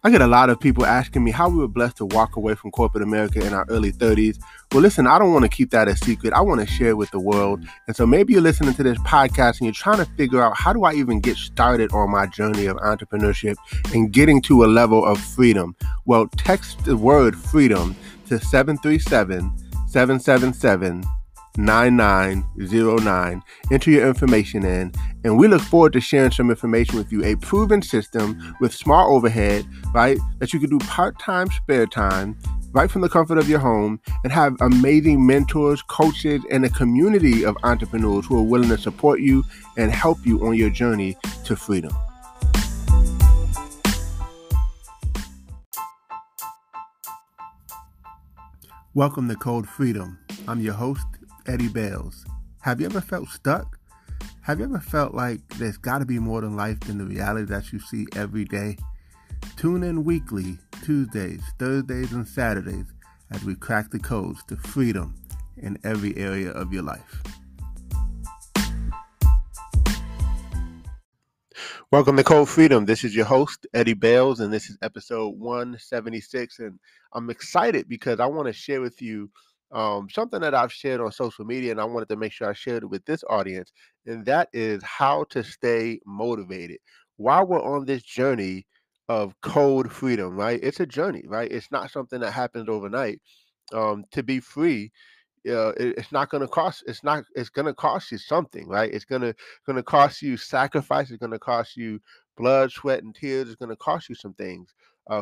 I get a lot of people asking me how we were blessed to walk away from corporate America in our early 30s. Well, listen, I don't want to keep that a secret. I want to share it with the world. And so maybe you're listening to this podcast and you're trying to figure out, how do I even get started on my journey of entrepreneurship and getting to a level of freedom? Well, text the word freedom to 737-777-9909. Enter your information in, and we look forward to sharing some information with you. A proven system with small overhead, right? That you can do part-time, spare time, right from the comfort of your home, and have amazing mentors, coaches, and a community of entrepreneurs who are willing to support you and help you on your journey to freedom. Welcome to Code Freedom. I'm your host, Eddie Bales. Have you ever felt stuck? Have you ever felt like there's got to be more to life than the reality that you see every day? Tune in weekly, Tuesdays, Thursdays, and Saturdays as we crack the codes to freedom in every area of your life. Welcome to Code Freedom. This is your host, Eddie Bales, and this is episode 176. And I'm excited because I want to share with you something that I've shared on social media, and I wanted to make sure I shared it with this audience, and that is how to stay motivated while we're on this journey of code freedom, right? It's a journey, right? It's not something that happens overnight. To be free, it's not going to cost. It's going to cost you something, right? It's going to cost you sacrifice. It's going to cost you blood, sweat, and tears. It's going to cost you some things.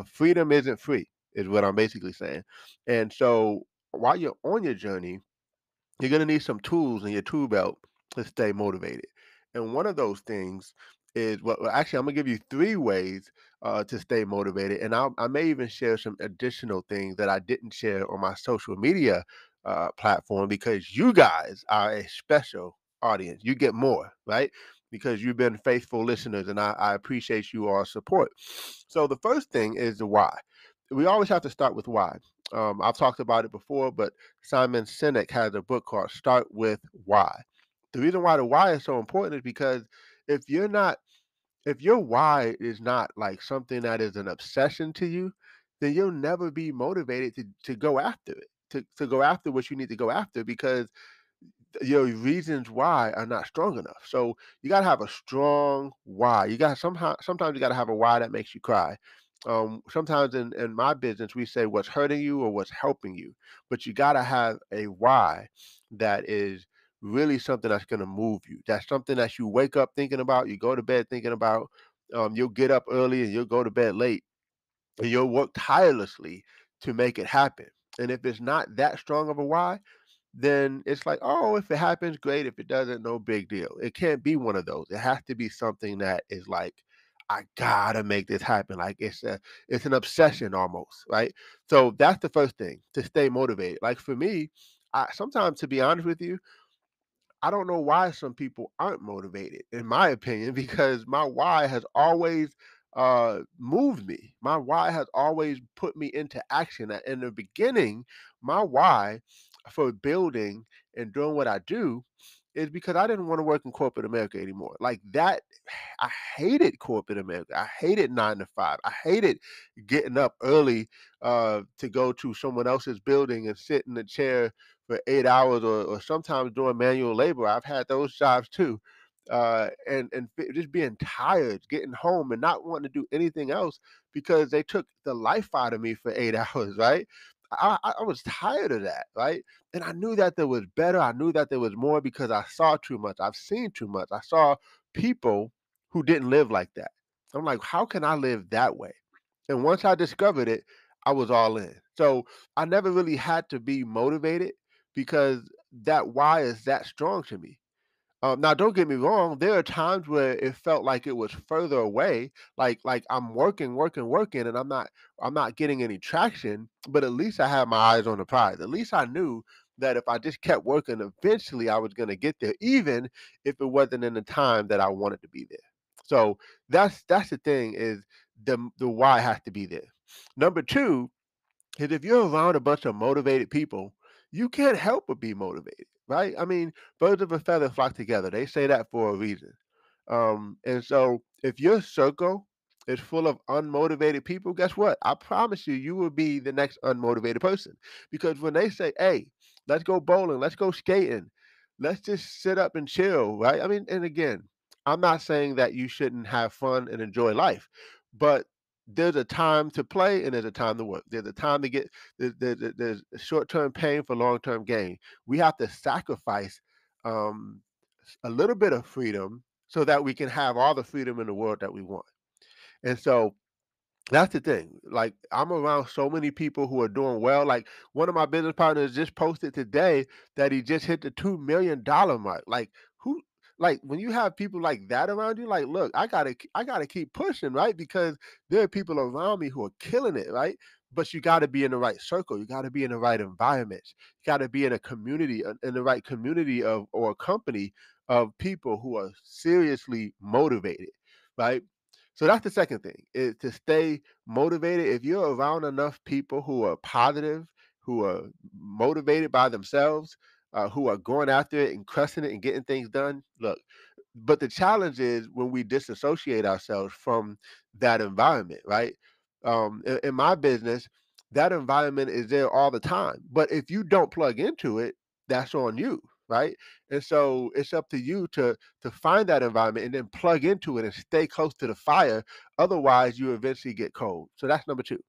Freedom isn't free, is what I'm basically saying. And so, while you're on your journey, you're going to need some tools in your tool belt to stay motivated. And one of those things is, well, actually, I'm going to give you 3 ways to stay motivated. And I may even share some additional things that I didn't share on my social media platform, because you guys are a special audience. You get more, right? Because you've been faithful listeners, and I appreciate you all support. So the first thing is the why. We always have to start with why. I've talked about it before, but Simon Sinek has a book called Start With Why. The reason why the why is so important is because if you're not, if your why is not like something that is an obsession to you, then you'll never be motivated to go after it, to go after what you need to go after, because your reasons why are not strong enough. So you gotta have a strong why. You got sometimes you gotta have a why that makes you cry. Sometimes in my business we say what's hurting you or what's helping you, but you gotta have a why that is really something that's gonna move you. That's something that you wake up thinking about, you go to bed thinking about. You'll get up early and you'll go to bed late, and you'll work tirelessly to make it happen. And if it's not that strong of a why, then it's like, oh, if it happens, great. If it doesn't, no big deal. It can't be one of those. It has to be something that is like, I gotta make this happen. Like it's an obsession almost, right? So that's the first thing, to stay motivated. Like for me, I sometimes, to be honest with you, I don't know why some people aren't motivated, in my opinion, because my why has always moved me. My why has always put me into action. In the beginning, my why for building and doing what I do is because I didn't want to work in corporate America anymore. Like that, I hated corporate America. I hated 9 to 5. I hated getting up early to go to someone else's building and sit in a chair for 8 hours, or sometimes doing manual labor. I've had those jobs too. Just being tired, getting home and not wanting to do anything else because they took the life out of me for 8 hours, right? I was tired of that, right? And I knew that there was better. I knew that there was more because I saw too much. I've seen too much. I saw people who didn't live like that. I'm like, how can I live that way? And once I discovered it, I was all in. So I never really had to be motivated because that why is that strong to me. Now, don't get me wrong. There are times where it felt like it was further away, like I'm working, working, working, and I'm not getting any traction. But at least I had my eyes on the prize. At least I knew that if I just kept working, eventually I was going to get there, even if it wasn't in the time that I wanted to be there. So that's the thing, is the why has to be there. Number two, because if you're around a bunch of motivated people, you can't help but be motivated, right? I mean, birds of a feather flock together. They say that for a reason. And so if your circle is full of unmotivated people, guess what? I promise you, you will be the next unmotivated person. Because when they say, hey, let's go bowling, let's go skating, let's just sit up and chill, right? I mean, and again, I'm not saying that you shouldn't have fun and enjoy life, but there's a time to play and there's a time to work. There's a time to get there's short term pain for long term gain. We have to sacrifice um, a little bit of freedom so that we can have all the freedom in the world that we want. And so that's the thing. Like, I'm around so many people who are doing well. Like, one of my business partners just posted today that he just hit the $2 million mark. Like, who? Like, when you have people like that around you, like, look, I gotta keep pushing, right? Because there are people around me who are killing it, right? But you got to be in the right circle. You got to be in the right environment. You got to be in a community, in the right community of or a company of people who are seriously motivated, right? So that's the second thing is to stay motivated. If you're around enough people who are positive, who are motivated by themselves, who are going after it and crushing it and getting things done, look. But the challenge is when we disassociate ourselves from that environment, right? In my business, that environment is there all the time. But if you don't plug into it, that's on you, right? And so it's up to you to find that environment and then plug into it and stay close to the fire. Otherwise, you eventually get cold. So that's number two.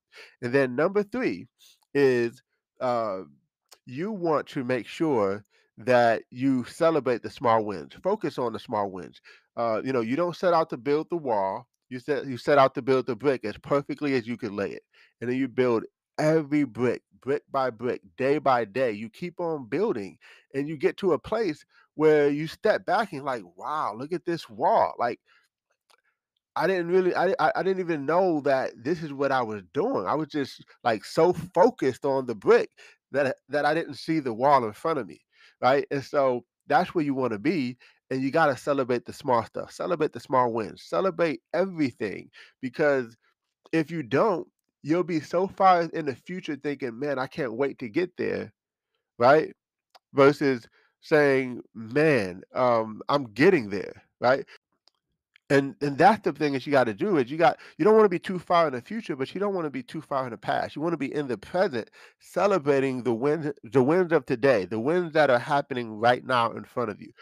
And then number three is uh, you want to make sure that you celebrate the small wins. Focus on the small wins. You don't set out to build the wall. You set out to build the brick as perfectly as you can lay it, and then you build every brick, brick by brick, day by day. You keep on building, and you get to a place where you step back and like, wow, look at this wall. Like I didn't really I didn't even know that this is what I was doing. I was just, like, so focused on the brick that I didn't see the wall in front of me, right? And so that's where you wanna be, and you gotta celebrate the small stuff, celebrate the small wins, celebrate everything, because if you don't, you'll be so far in the future thinking, "Man, I can't wait to get there," right? Versus saying, "Man, I'm getting there," right? And that's the thing that you gotta do is you don't wanna be too far in the future, but you don't wanna be too far in the past. You wanna be in the present, celebrating the wins of today, the wins that are happening right now in front of you.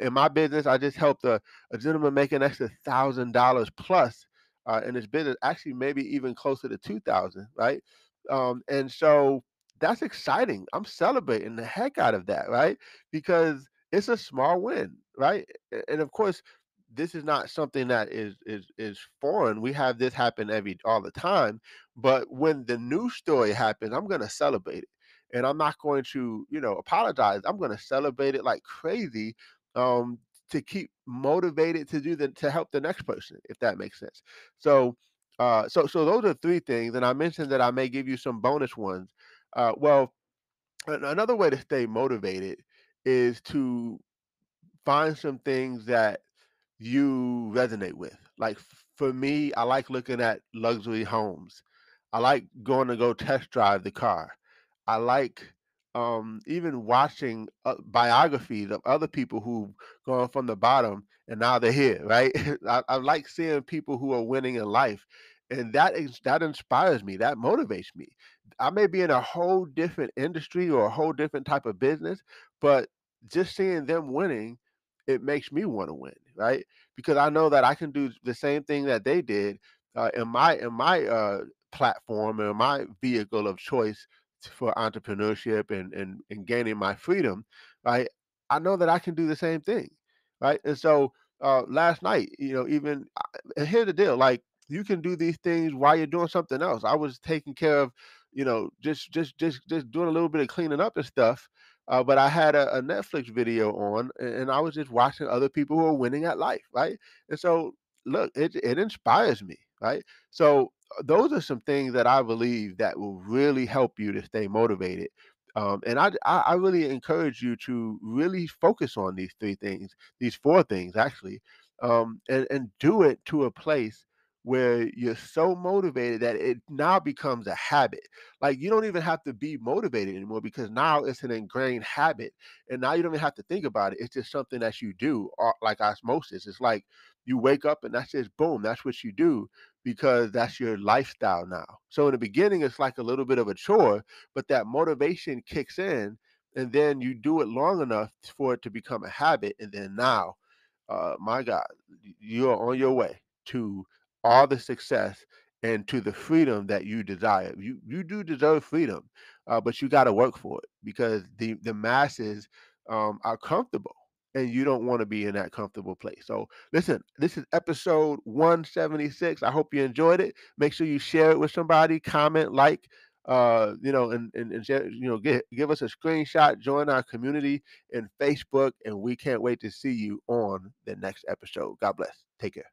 In my business, I just helped a gentleman make an extra $1,000 plus, in his business, actually maybe even closer to 2,000, right? And so that's exciting. I'm celebrating the heck out of that, right? Because it's a small win, right? And of course, this is not something that is foreign. We have this happen every all the time. But when the news story happens, I'm gonna celebrate it. And I'm not going to, apologize. I'm gonna celebrate it like crazy um to keep motivated to help the next person, if that makes sense. So those are three things. And I mentioned that I may give you some bonus ones. Well, another way to stay motivated is to find some things that you resonate with. Like for me, I like looking at luxury homes. I like going to go test drive the car. I like even watching biographies of other people who've gone from the bottom and now they're here, right? I like seeing people who are winning in life. And that inspires me. That motivates me. I may be in a whole different industry or a whole different type of business, but just seeing them winning, it makes me want to win, right? Because I know that I can do the same thing that they did in my platform or my vehicle of choice for entrepreneurship and gaining my freedom, right? I know that I can do the same thing, right? And so last night, even and here's the deal, like you can do these things while you're doing something else. I was taking care of, just doing a little bit of cleaning up and stuff. But I had a Netflix video on, and I was just watching other people who are winning at life, right? And so, look, it inspires me, right? So those are some things that I believe that will really help you to stay motivated. And I really encourage you to really focus on these three things, these four things actually, and do it to a place where you're so motivated that it now becomes a habit. Like you don't even have to be motivated anymore because now it's an ingrained habit, and now you don't even have to think about it. It's just something that you do, like osmosis. It's like you wake up and that's just boom, that's what you do because that's your lifestyle now. So in the beginning, it's like a little bit of a chore, but that motivation kicks in, and then you do it long enough for it to become a habit. And then now, my God, you are on your way to all the success and to the freedom that you desire. You do deserve freedom, but you got to work for it because the masses are comfortable, and you don't want to be in that comfortable place. So listen, this is episode 176. I hope you enjoyed it. Make sure you share it with somebody, comment, like, and share, give us a screenshot, join our community in Facebook, and we can't wait to see you on the next episode. God bless. Take care.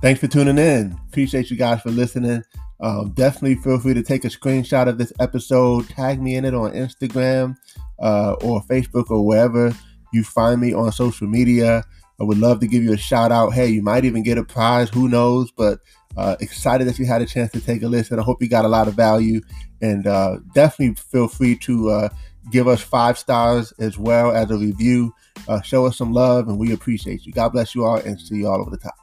Thanks for tuning in. Appreciate you guys for listening. Definitely feel free to take a screenshot of this episode, tag me in it on Instagram or Facebook or wherever you find me on social media. I would love to give you a shout out. Hey, you might even get a prize. Who knows? But excited that you had a chance to take a listen. I hope you got a lot of value. And definitely feel free to give us 5 stars as well as a review. Show us some love, and we appreciate you. God bless you all, and see you all over the top.